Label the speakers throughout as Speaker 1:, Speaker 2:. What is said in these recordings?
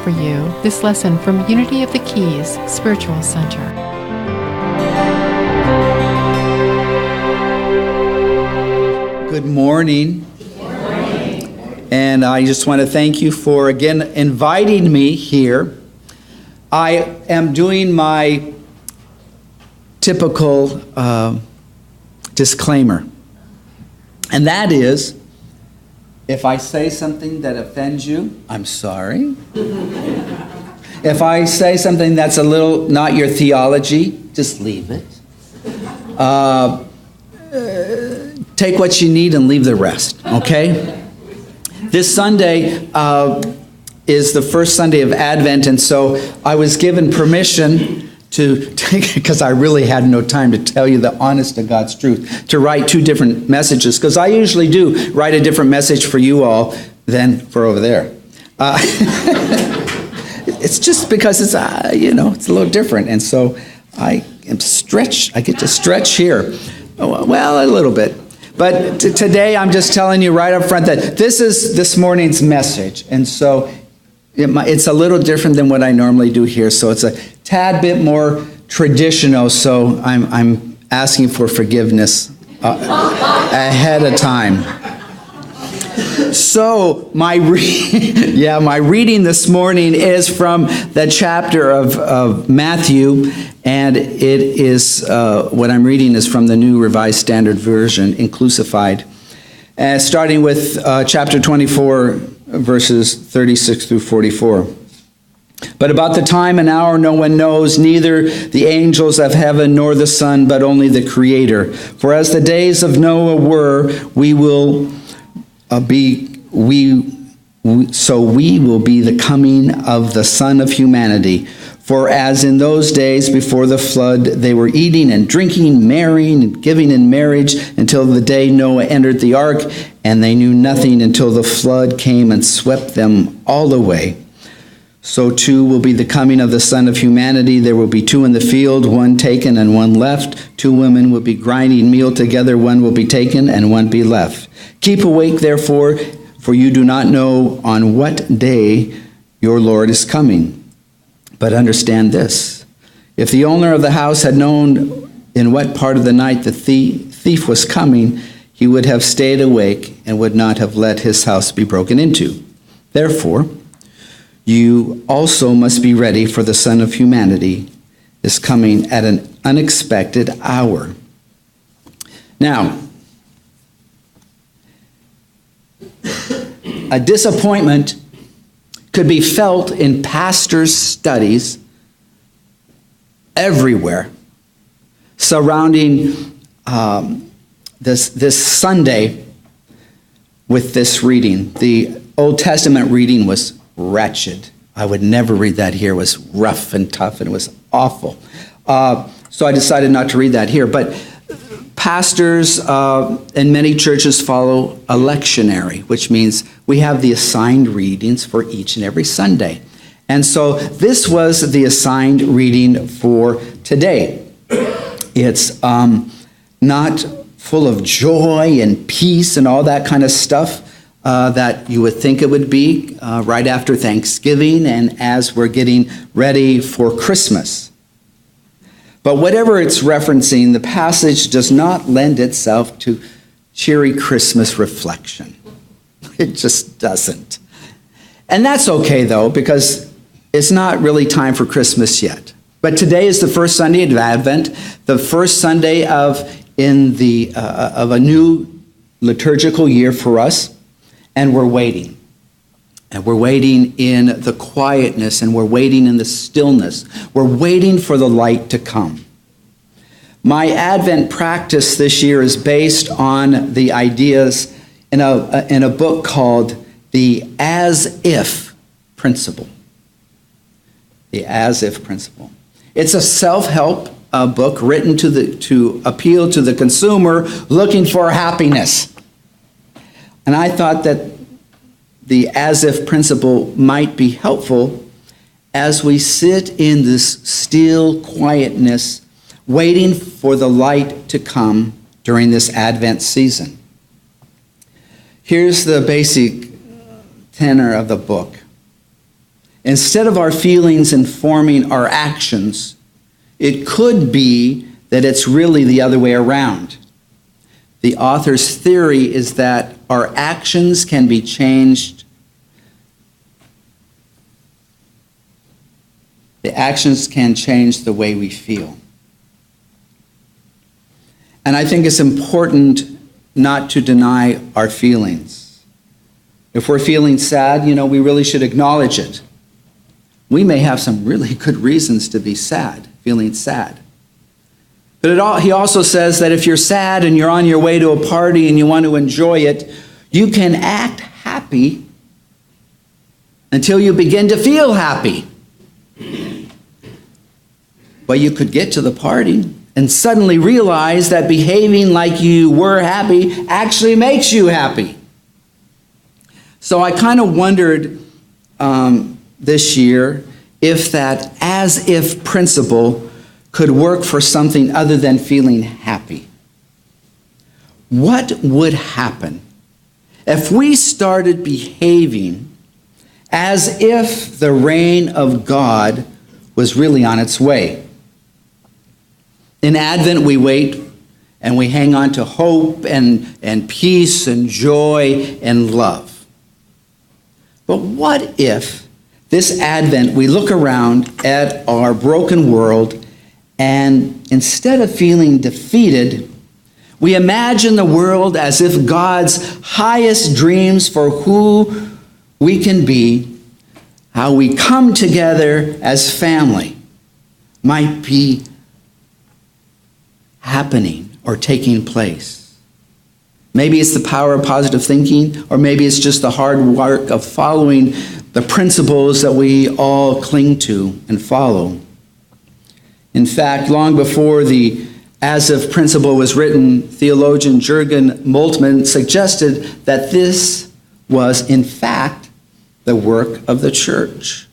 Speaker 1: for you this lesson from Unity of the Keys Spiritual Center.
Speaker 2: Good morning.
Speaker 3: Good morning.
Speaker 2: And I just want to thank you for again inviting me here. I am doing my typical disclaimer. And that is, if I say something that offends you, I'm sorry. If I say something that's a little not your theology, just leave it. Take what you need and leave the rest, okay? This Sunday is the first Sunday of Advent, and so I was given permission to take, because I really had no time to tell you the honest to God's truth, to write two different messages, because I usually do write a different message for you all than for over there. It's just because it's, it's a little different, and so I get to stretch here. Well, a little bit. But today I'm just telling you right up front that this is this morning's message, and so it's a little different than what I normally do here, so it's a tad bit more traditional, so I'm asking for forgiveness ahead of time. So my reading this morning is from the chapter of Matthew, and it is what I'm reading is from the New Revised Standard Version, Inclusified, starting with chapter 24, verses 36 through 44. But about the time and hour no one knows, neither the angels of heaven nor the Son, but only the Creator. For as the days of Noah were, we will be the coming of the Son of Humanity. For as in those days before the flood, they were eating and drinking, marrying and giving in marriage until the day Noah entered the ark, and they knew nothing until the flood came and swept them all away. So too will be the coming of the Son of Humanity. There will be two in the field, one taken and one left. Two women will be grinding meal together, one will be taken and one be left. Keep awake, therefore, for you do not know on what day your Lord is coming. But understand this, if the owner of the house had known in what part of the night the thief was coming, he would have stayed awake and would not have let his house be broken into. Therefore, you also must be ready, for the Son of Humanity is coming at an unexpected hour. Now, a disappointment could be felt in pastors' studies everywhere surrounding this Sunday with this reading. The Old Testament reading was wretched. I would never read that here. It was rough and tough, and it was awful. So I decided not to read that here. But pastors in many churches follow a lectionary, which means we have the assigned readings for each and every Sunday. And so this was the assigned reading for today. It's not full of joy and peace and all that kind of stuff that you would think it would be right after Thanksgiving and as we're getting ready for Christmas. But whatever it's referencing, the passage does not lend itself to cheery Christmas reflection. It just doesn't. And that's okay, though, because it's not really time for Christmas yet. But today is the first Sunday of Advent, the first Sunday of a new liturgical year for us, and we're waiting. And we're waiting in the quietness, and we're waiting in the stillness. We're waiting for the light to come. My Advent practice this year is based on the ideas in a book called The As-If Principle. The As-If Principle. It's a self-help book written to appeal to the consumer looking for happiness. And I thought that the as-if principle might be helpful as we sit in this still quietness, waiting for the light to come during this Advent season. Here's the basic tenor of the book. instead of our feelings informing our actions, it could be that it's really the other way around. The author's theory is that our actions can be changed. The actions can change the way we feel. And I think it's important not to deny our feelings. If we're feeling sad, we really should acknowledge it. We may have some really good reasons to be sad, feeling sad. But he also says that if you're sad and you're on your way to a party and you want to enjoy it, you can act happy until you begin to feel happy. But you could get to the party and suddenly realize that behaving like you were happy actually makes you happy. So I kind of wondered this year if that as-if principle could work for something other than feeling happy. What would happen if we started behaving as if the reign of God was really on its way? In Advent, we wait and we hang on to hope and peace and joy and love. But what if this Advent we look around at our broken world and instead of feeling defeated, we imagine the world as if God's highest dreams for who we can be, how we come together as family, might be happening or taking place. Maybe it's the power of positive thinking, or maybe it's just the hard work of following the principles that we all cling to and follow. In fact, long before the as-if principle was written, theologian Jürgen Moltmann suggested that this was, in fact, the work of the church.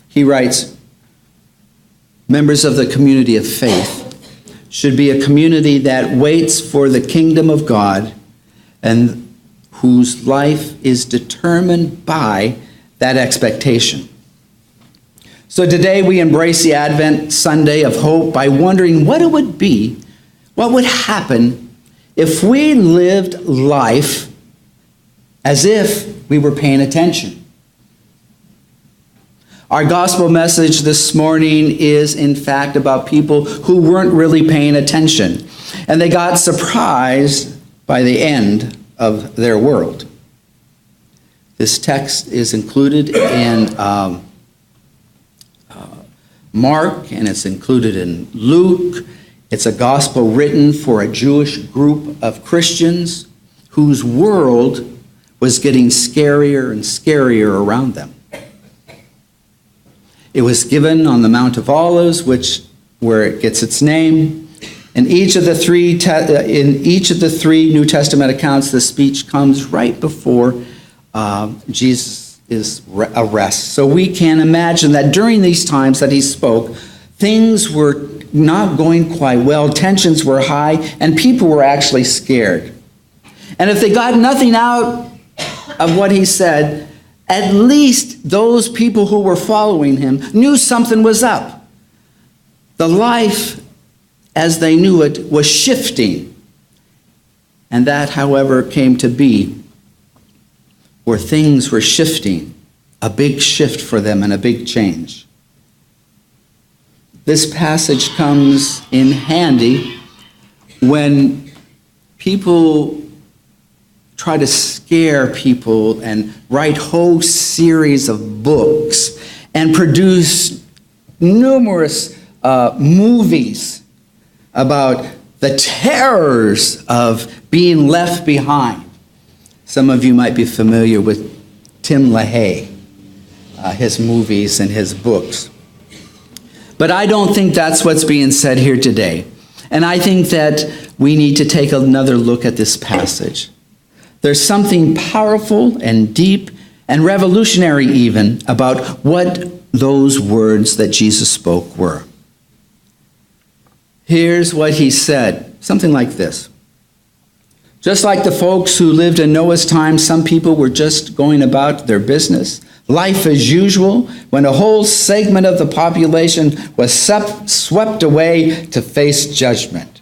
Speaker 2: He writes, members of the community of faith should be a community that waits for the kingdom of God and whose life is determined by that expectation. So today we embrace the Advent Sunday of hope by wondering what it would be, what would happen if we lived life as if we were paying attention. Our gospel message this morning is, in fact, about people who weren't really paying attention, and they got surprised by the end of their world. This text is included in Mark, and it's included in Luke. It's a gospel written for a Jewish group of Christians whose world was getting scarier and scarier around them. It was given on the Mount of Olives, where it gets its name. In each of the three New Testament accounts, the speech comes right before Jesus' arrest. So we can imagine that during these times that he spoke, things were not going quite well. Tensions were high, and people were actually scared. And if they got nothing out of what he said, at least those people who were following him knew something was up. The life, as they knew it, was shifting. And that, however, came to be where things were shifting, a big shift for them and a big change. This passage comes in handy when people try to scare people and write whole series of books and produce numerous movies about the terrors of being left behind. Some of you might be familiar with Tim LaHaye, his movies and his books. But I don't think that's what's being said here today. And I think that we need to take another look at this passage. There's something powerful and deep and revolutionary even about what those words that Jesus spoke were. Here's what he said, something like this. Just like the folks who lived in Noah's time, some people were just going about their business, life as usual, when a whole segment of the population was swept away to face judgment.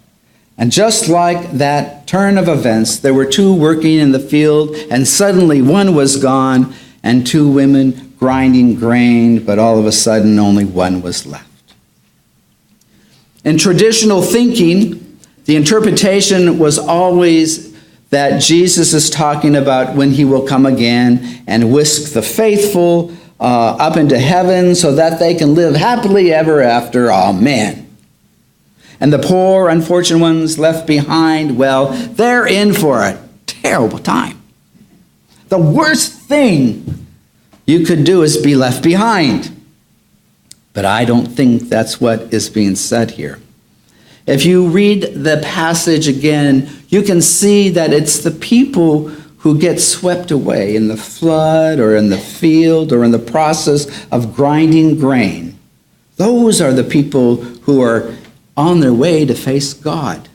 Speaker 2: And just like that turn of events, there were two working in the field, and suddenly one was gone, and two women grinding grain, but all of a sudden only one was left. In traditional thinking, the interpretation was always that Jesus is talking about when he will come again and whisk the faithful up into heaven so that they can live happily ever after. Amen. And the poor, unfortunate ones left behind, well, they're in for a terrible time. The worst thing you could do is be left behind. But I don't think that's what is being said here. If you read the passage again, you can see that it's the people who get swept away in the flood or in the field or in the process of grinding grain. Those are the people who are on their way to face God,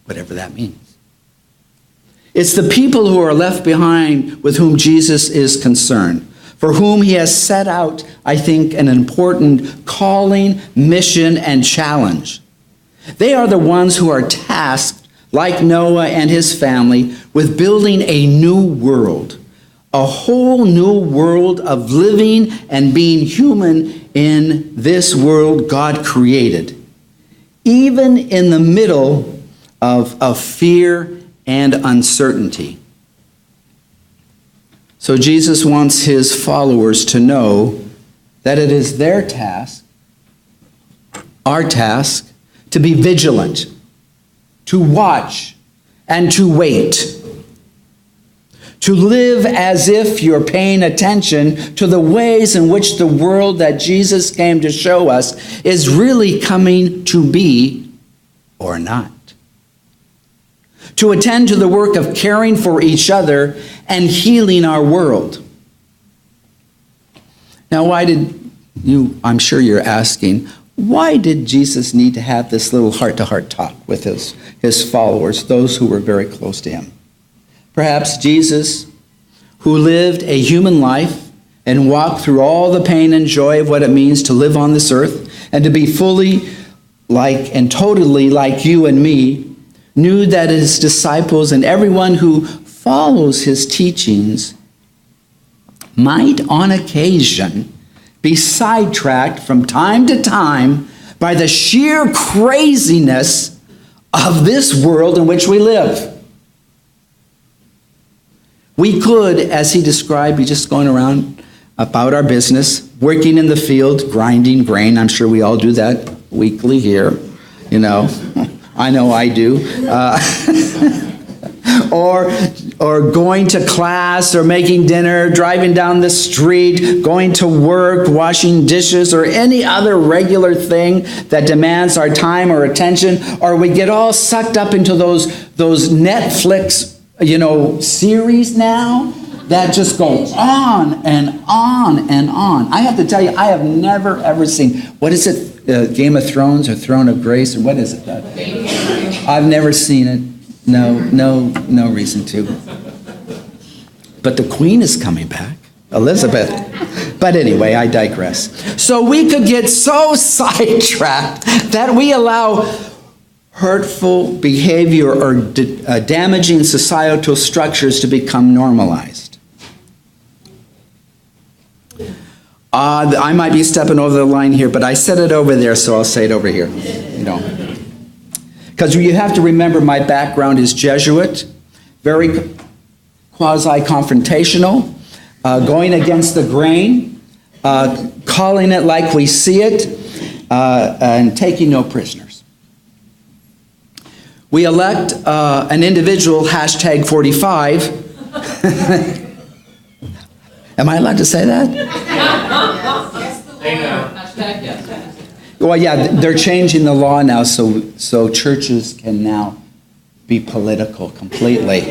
Speaker 2: whatever that means. It's the people who are left behind with whom Jesus is concerned, for whom he has set out, I think, an important calling, mission, and challenge. They are the ones who are tasked, like Noah and his family, with building a new world, a whole new world of living and being human in this world God created, even in the middle of fear and uncertainty. So Jesus wants his followers to know that it is their task, our task, to be vigilant, to watch, and to wait. To live as if you're paying attention to the ways in which the world that Jesus came to show us is really coming to be or not. To attend to the work of caring for each other and healing our world. Now, I'm sure you're asking, why did Jesus need to have this little heart-to-heart talk with his followers, those who were very close to him? Perhaps Jesus, who lived a human life and walked through all the pain and joy of what it means to live on this earth and to be fully like and totally like you and me, knew that his disciples and everyone who follows his teachings might on occasion be sidetracked from time to time by the sheer craziness of this world in which we live. We could, as he described, be just going around about our business, working in the field, grinding grain. I'm sure we all do that weekly here, you know. I know I do. Or going to class or making dinner, driving down the street, going to work, washing dishes, or any other regular thing that demands our time or attention, or we get all sucked up into those Netflix, series now that just go on and on and on. I have to tell you, I have never ever seen, what is it, Game of Thrones or Throne of Grace, or what is it? I've never seen it. No reason to. But the Queen is coming back, Elizabeth. But anyway, I digress. So we could get so sidetracked that we allow hurtful behavior or damaging societal structures to become normalized. I might be stepping over the line here, but I said it over there, so I'll say it over here. Because you have to remember, my background is Jesuit, very quasi-confrontational, going against the grain, calling it like we see it, and taking no prisoners. We elect an individual, #45. Am I allowed to say that?
Speaker 3: Yes.
Speaker 2: Well, yeah, they're changing the law now so churches can now be political completely.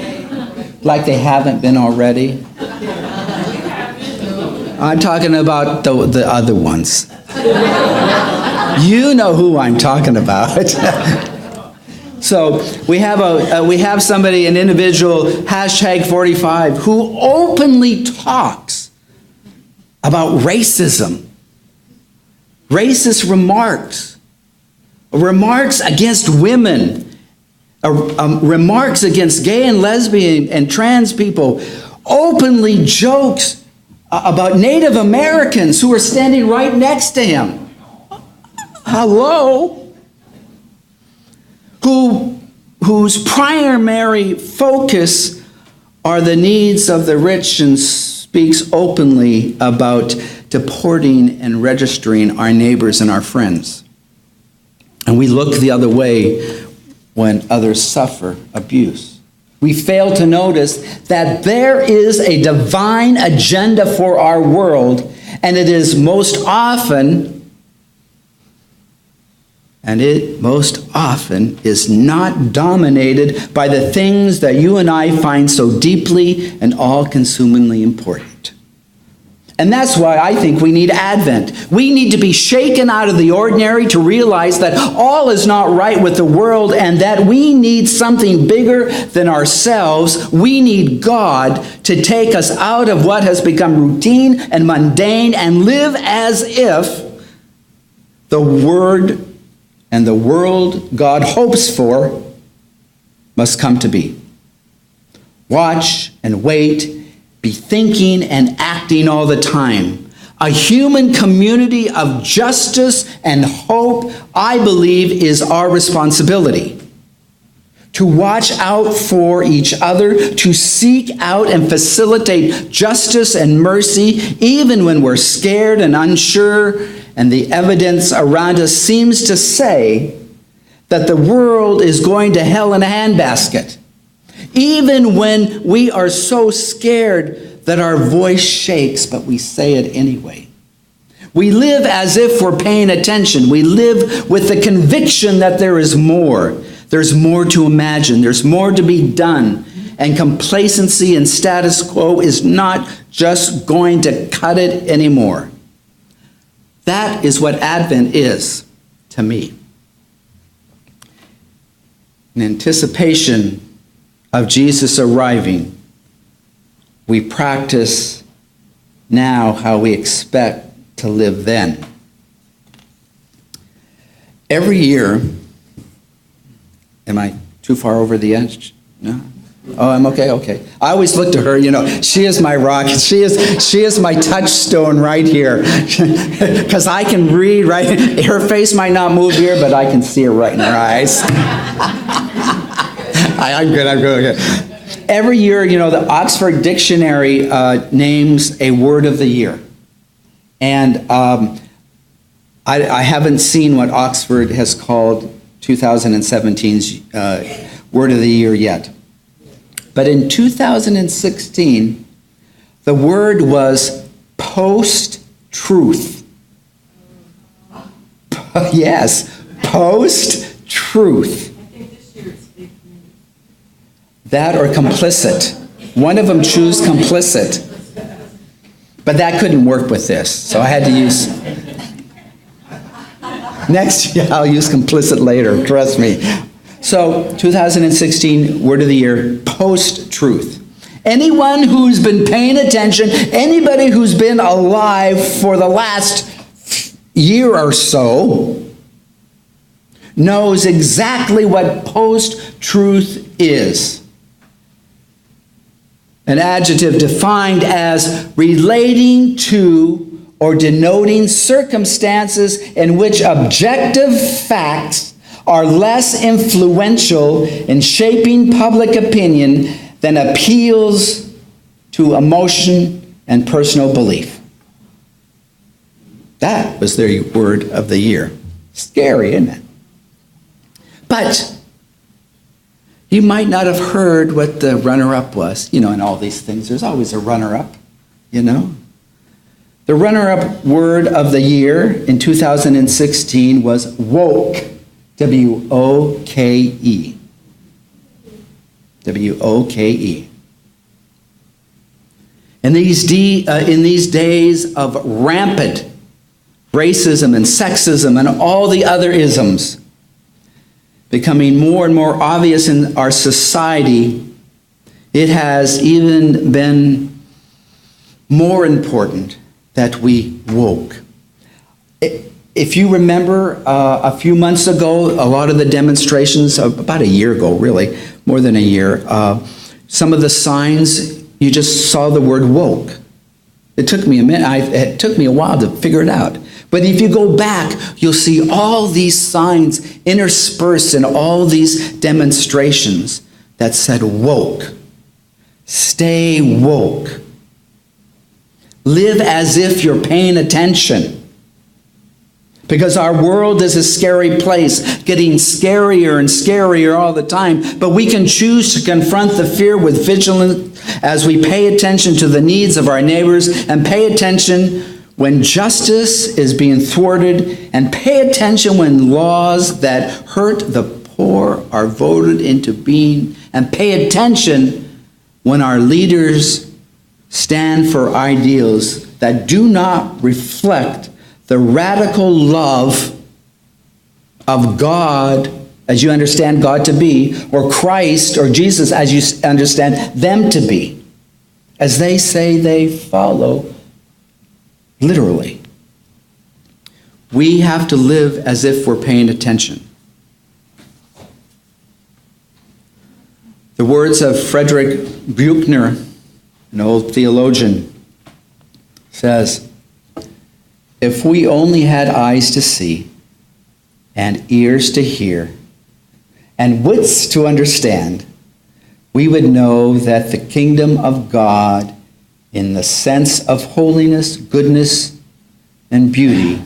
Speaker 2: Like they haven't been already. I'm talking about the other ones. You know who I'm talking about. So we have somebody, an individual, #45, who openly talks about racism, racist remarks against women, remarks against gay and lesbian and trans people, openly jokes about Native Americans who are standing right next to him. Hello? Whose primary focus are the needs of the rich, and speaks openly about deporting and registering our neighbors and our friends. And we look the other way when others suffer abuse. We fail to notice that there is a divine agenda for our world, and it most often is not dominated by the things that you and I find so deeply and all-consumingly important. And that's why I think we need Advent. We need to be shaken out of the ordinary to realize that all is not right with the world and that we need something bigger than ourselves. We need God to take us out of what has become routine and mundane and live as if the Word and the world God hopes for must come to be. Watch and wait, be thinking and acting all the time. A human community of justice and hope, I believe, is our responsibility. To watch out for each other, to seek out and facilitate justice and mercy, even when we're scared and unsure, and the evidence around us seems to say that the world is going to hell in a handbasket. Even when we are so scared that our voice shakes, but we say it anyway. We live as if we're paying attention. We live with the conviction that there is more. There's more to imagine. There's more to be done. And complacency and status quo is not just going to cut it anymore. That is what Advent is to me. In anticipation of Jesus arriving, we practice now how we expect to live then. Every year, am I too far over the edge? No? Oh, I'm okay, okay. I always look to her, she is my rock. She is my touchstone right here. Because I can read, right? Her face might not move here, but I can see her right in her eyes. I'm good. Every year, the Oxford Dictionary names a word of the year. And I haven't seen what Oxford has called 2017's word of the year yet. But in 2016, the word was post-truth. Yes, post-truth. That or complicit. One of them choose complicit. But that couldn't work with this, so I had to use... Next year, I'll use complicit later, trust me. So, 2016, word of the year, post-truth. Anyone who's been paying attention, anybody who's been alive for the last year or so, knows exactly what post-truth is. An adjective defined as relating to or denoting circumstances in which objective facts are less influential in shaping public opinion than appeals to emotion and personal belief. That was their word of the year. Scary, isn't it? But you might not have heard what the runner-up was. In all these things, there's always a runner-up, The runner-up word of the year in 2016 was woke. W-O-K-E. W-O-K-E. In these days of rampant racism and sexism and all the other isms becoming more and more obvious in our society, it has even been more important that we woke. If you remember, a few months ago, a lot of the demonstrations, about a year ago, really, more than a year, some of the signs, you just saw the word woke. It took me a minute. It took me a while to figure it out. But if you go back, you'll see all these signs interspersed in all these demonstrations that said woke. Stay woke. Live as if you're paying attention. Because our world is a scary place, getting scarier and scarier all the time. But we can choose to confront the fear with vigilance as we pay attention to the needs of our neighbors and pay attention when justice is being thwarted and pay attention when laws that hurt the poor are voted into being and pay attention when our leaders stand for ideals that do not reflect the radical love of God as you understand God to be, or Christ or Jesus as you understand them to be, as they say they follow literally. We have to live as if we're paying attention. The words of Frederick Buechner, an old theologian, says, "If we only had eyes to see, and ears to hear, and wits to understand, we would know that the kingdom of God, in the sense of holiness, goodness, and beauty,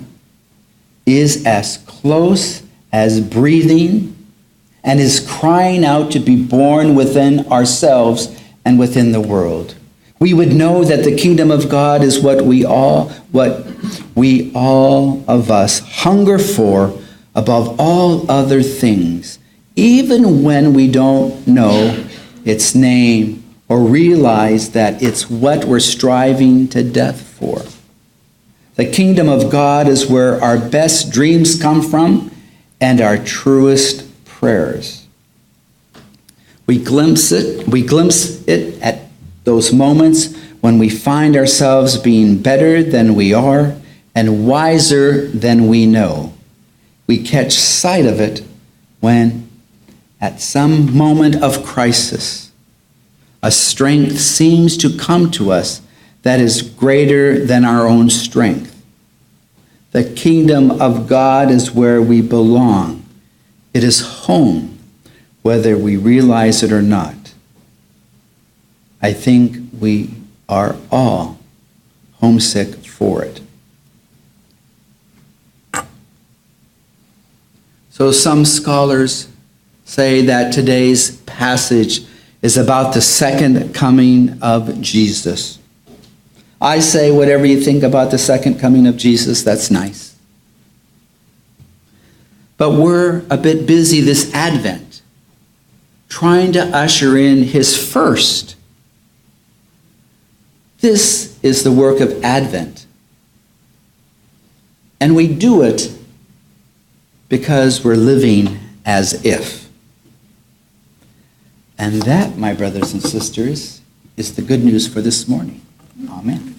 Speaker 2: is as close as breathing and is crying out to be born within ourselves and within the world. We would know that the kingdom of God is what we all of us hunger for above all other things, even when we don't know its name or realize that it's what we're striving to death for. The kingdom of God is where our best dreams come from and our truest prayers. We glimpse it at those moments when we find ourselves being better than we are and wiser than we know. We catch sight of it when, at some moment of crisis, a strength seems to come to us that is greater than our own strength. The kingdom of God is where we belong. It is home, whether we realize it or not. I think we are all homesick for it. So some scholars say that today's passage is about the second coming of Jesus. I say whatever you think about the second coming of Jesus, that's nice. But we're a bit busy this Advent trying to usher in his first. This is the work of Advent. And we do it because we're living as if. And that, my brothers and sisters, is the good news for this morning. Amen.